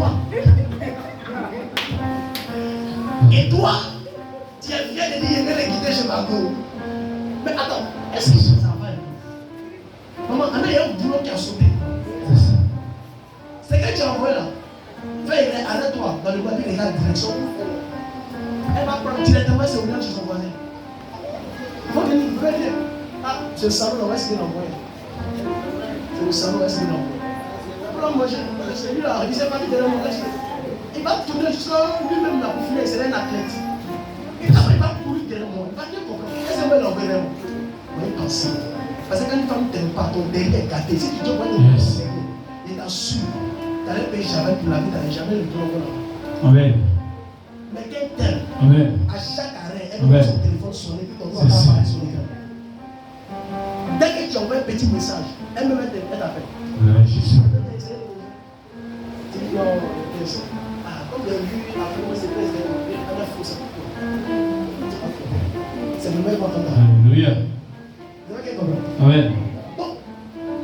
toi. Et toi, tu viens de dire, il est guidé chez Margot. Mais attends, est-ce que ça va? Maman, il y a un boulot qui a sauté. C'est que tu as envoyé là. Fais, arrête-toi dans le voiture, regarde la direction. Elle va prendre directement ses ouvriers chez son voisin. Il faut venir, ah, c'est le salon, est-ce qu'il envoie? C'est le salon, est-ce qu'il envoie? C'est lui là, il s'est pas dit derrière moi. Il va tourner jusqu'à lui-même là pour finir, c'est un athlète. Il va courir derrière moi. Il va dire pourquoi. Est-ce que je vais l'envoyer? Oui, pensez. Parce que quand une femme ne t'aime pas, ton derrière est gâté. Si tu te vois ton derrière, il t'assure. Tu n'allais payer jamais pour la vie, tu n'allais jamais le trouver là. Amen. Mais quelqu'un t'aime. Amen. À chaque arrêt, elle met son téléphone sonner, puis ton doigt va apparaître sur l'écran. Dès que tu envoies un petit message, elle me met elle t'appelle. Oui, Jésus. Tu dis non, comme j'ai vu, après moi c'est président, elle a faux, c'est pourquoi. C'est le même entendant. Alléluia. Vous avez compris? Amen. Donc,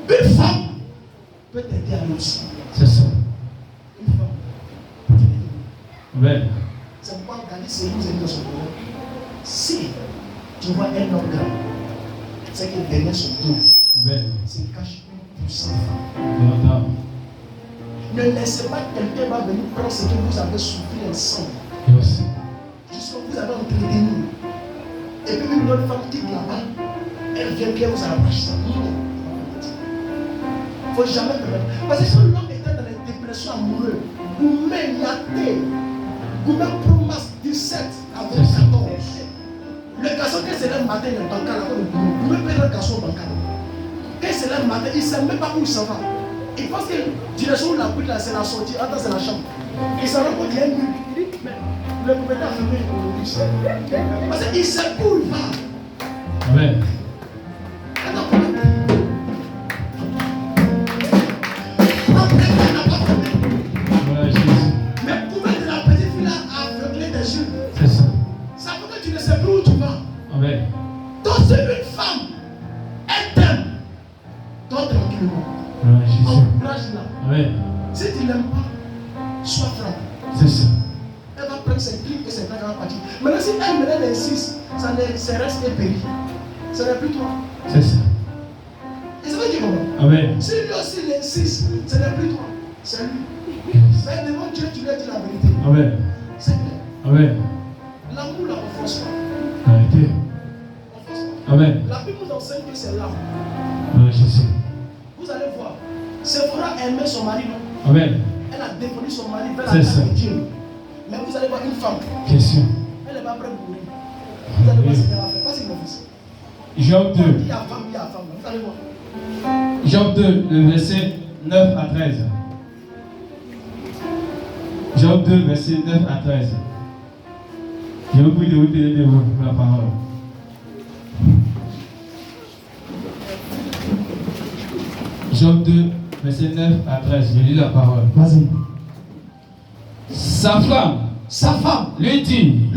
une femme peut t'aider à réussir. C'est ça. Une femme peut t'aider. Amen. C'est pourquoi Gandhi s'est dit dans son programme. Si tu vois un homme grand, c'est que derrière son dos, c'est cache une puissante femme. Ne laissez pas quelqu'un va venir prendre ce que vous avez souffert ensemble. Yes. Jusqu'à ce que vous avez entretenu. Et puis une autre femme quitte là-bas, elle vient bien vous arracher ça. Non. Il ne faut jamais permettre. Parce que si l'homme était dans la dépression amoureuse, vous mettez, vous mettez promesse 17 à 14. Le garçon, quand c'est le matin, il est bancal, vous mettez le garçon bancal. Quand c'est le matin, il ne sait même pas où il s'en va. Il pense que direction où la pluie, c'est la sortie, attends, c'est la chambre. Il s'en rend compte qu'il y a une nuit. Il dit, mais le propriétaire a fermé le bus. Parce qu'il sait où il va. Amen. Mais pour mettre la petite fille là à aveugler des yeux, c'est ça. Ça veut dire que tu ne sais plus où tu vas. Amen. Donc c'est une femme, elle t'aime. Toi tranquillement. Encourage là. Amen. Si tu ne l'aimes pas, sois franc. C'est ça. Elle va prendre ses clics et ses plaques, elle va partir. Maintenant si elle insiste, ça reste péri. Ce n'est plus toi. C'est ça. Et ça veut dire comment? Amen. Si lui aussi il insiste, ce n'est plus toi. C'est lui. Mais devant Dieu, tu lui as dit la vérité. Amen. C'est clair. Amen. L'amour là, on ne force pas. Arrêtez. On force pas. Amen. La Bible nous enseigne que c'est l'amour. Oui, Jésus. Vous allez voir. Séphora aimait son mari, non? Amen. Elle a défendu son mari vers la C'est table ça. de Dieu. Mais vous allez voir une femme. Question. Elle n'est pas prête pour mourir. Vous allez voir ce qu'elle a fait. Pas-y, mon fils. Job 2. Il y a femme, il y a femme. Vous allez voir. Job 2, le verset 9 à 13. Job 2, verset 9 à 13. Je vous prie de vous tenir debout pour la parole. Job 2, verset 9 à 13. Je lis la parole. Vas-y. Sa femme lui dit,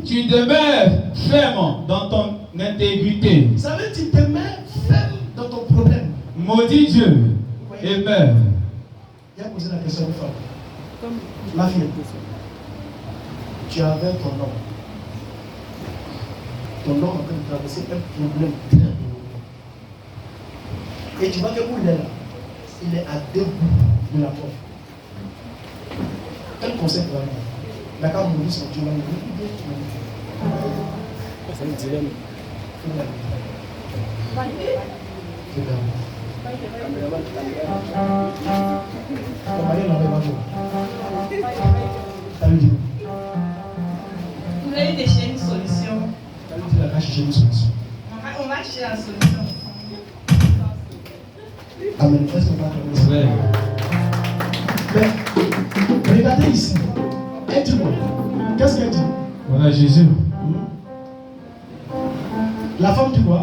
tu demeures ferme dans ton intégrité. Ça veut dire tu demeures ferme dans ton problème. Maudit Dieu et meurs. Il a posé la question à une femme. Ma fille, tu avais ton nom. Ton nom en train de traverser un problème très douloureux. Et tu vois que où il est là, il est à 2 bouts de la porte. Quel conseil pour lui? La carte mourir son Dieu, c'est un dilemme. Ton mari n'avait pas joué. Ça lui dit. Vous allez chercher une solution. Ça lui dit la chercher une solution. On va chercher la solution. Amen. Est-ce qu'on va faire ça? Mais regardez ici. Elle dit quoi? Qu'est-ce qu'elle dit? Voilà Jésus. La femme dit quoi?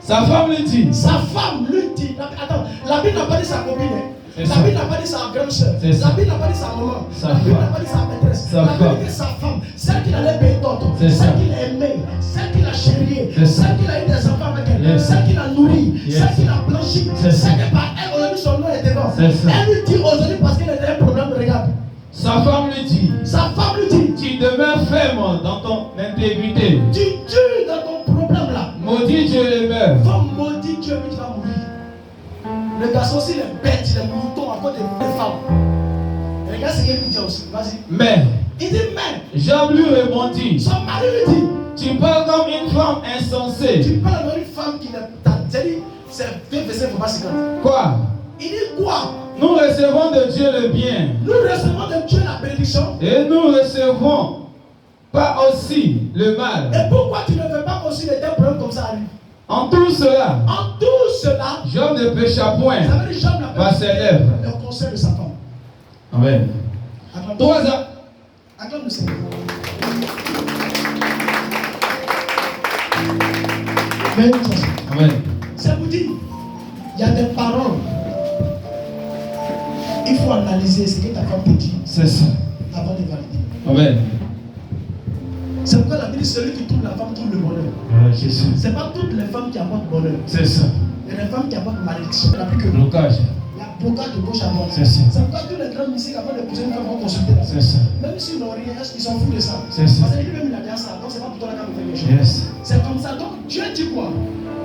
Sa femme lui dit. Sa femme lui dit. Attends, la Bible n'a pas dit sa copine. La Bible n'a pas dit sa grande soeur. La Bible n'a pas dit sa maman. La Bible n'a pas dit sa maîtresse. La Bible dit sa femme. Celle qu'il allait payer d'autres. Celle qu'il aimait. Celle qu'il a chérie. Celle qu'il a eu des enfants avec elle. Celle qu'il a nourri. Celle qu'il a blanchi. Celle que par elle, aujourd'hui son nom est devant. Elle lui dit aujourd'hui parce qu'elle a un problème, regarde. Sa femme lui dit, tu demeures ferme dans ton intégrité. Tu tues dans ton problème là. Maudit Dieu les mères. Va maudire Dieu, mais tu vas mourir. Le garçon aussi, les bêtes, les moutons à cause des femmes. Et regarde ce qu'il dit aussi. Vas-y. Mais, il dit mais. Job lui répondit, Son mari lui dit, tu parles comme une femme insensée. tu parles comme une femme qui n'est pas. C'est 2 versets, faut pas 50. Quoi? Il dit quoi? Nous recevons de Dieu le bien. Nous recevons de Dieu la bénédiction. Et nous recevons pas aussi le mal. Et pourquoi tu ne veux pas aussi les problèmes comme ça arrivent? En tout cela, Job ne pécha point par ses lèvres. Le conseil de sa femme. Amen. 3 ans. Acclame le Seigneur. Amen. Ça vous dit, il y a des paroles. Il faut analyser ce que ta femme te dit. C'est ça. Avant de valider. Amen. C'est pourquoi la Bible dit celui qui trouve la femme trouve le bonheur. C'est pas toutes les femmes qui apportent bonheur. C'est ça. Il y a des femmes qui apportent malédiction. Il n'y a plus que blocage. Il y a blocage de gauche à droite. C'est ça. C'est pourquoi tous les grands mystiques avant de pousser une femme vont consulter là. C'est ça. Même s'ils n'ont rien, ils s'en foutent de ça. C'est ça. Parce que lui-même il a dit ça. Donc c'est pas pour toi la femme de faire quelque chose. Yes. C'est comme ça. Donc Dieu dit quoi?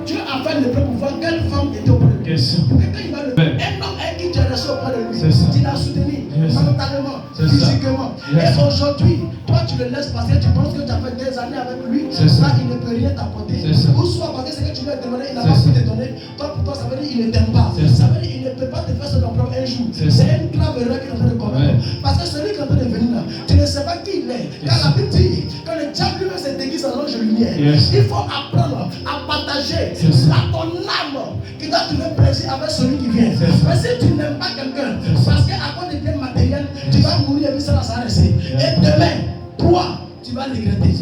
Dieu a fait le peuple pour voir quelle femme était auprès de lui. Question. Pour que quand il va le un homme avec qui tu es resté auprès de lui, tu l'as soutenu mentalement, physiquement. Et aujourd'hui, toi tu le laisses passer, tu penses que tu as fait des années avec lui, là il ne peut rien t'apporter. Ou soit parce que ce que tu lui as demandé, il n'a pas pu te donner. Toi pour toi ça veut dire qu'il ne t'aime pas. Ça veut dire qu'il ne peut pas te faire son emploi un jour. C'est une grave erreur qu'il est en train de commettre. Parce que celui qui est en train de venir là, tu ne sais pas qui il est. Quand la Bible dit, quand le diable lui-même se déguise en ange de lumière, il faut apprendre à partager à ton âme qui doit trouver plaisir avec celui qui vient. Mais si tu n'aimes pas quelqu'un, parce qu'à cause des biens matériels, tu vas mourir et puis ça va s'arrêter. Et demain, toi, tu vas regretter.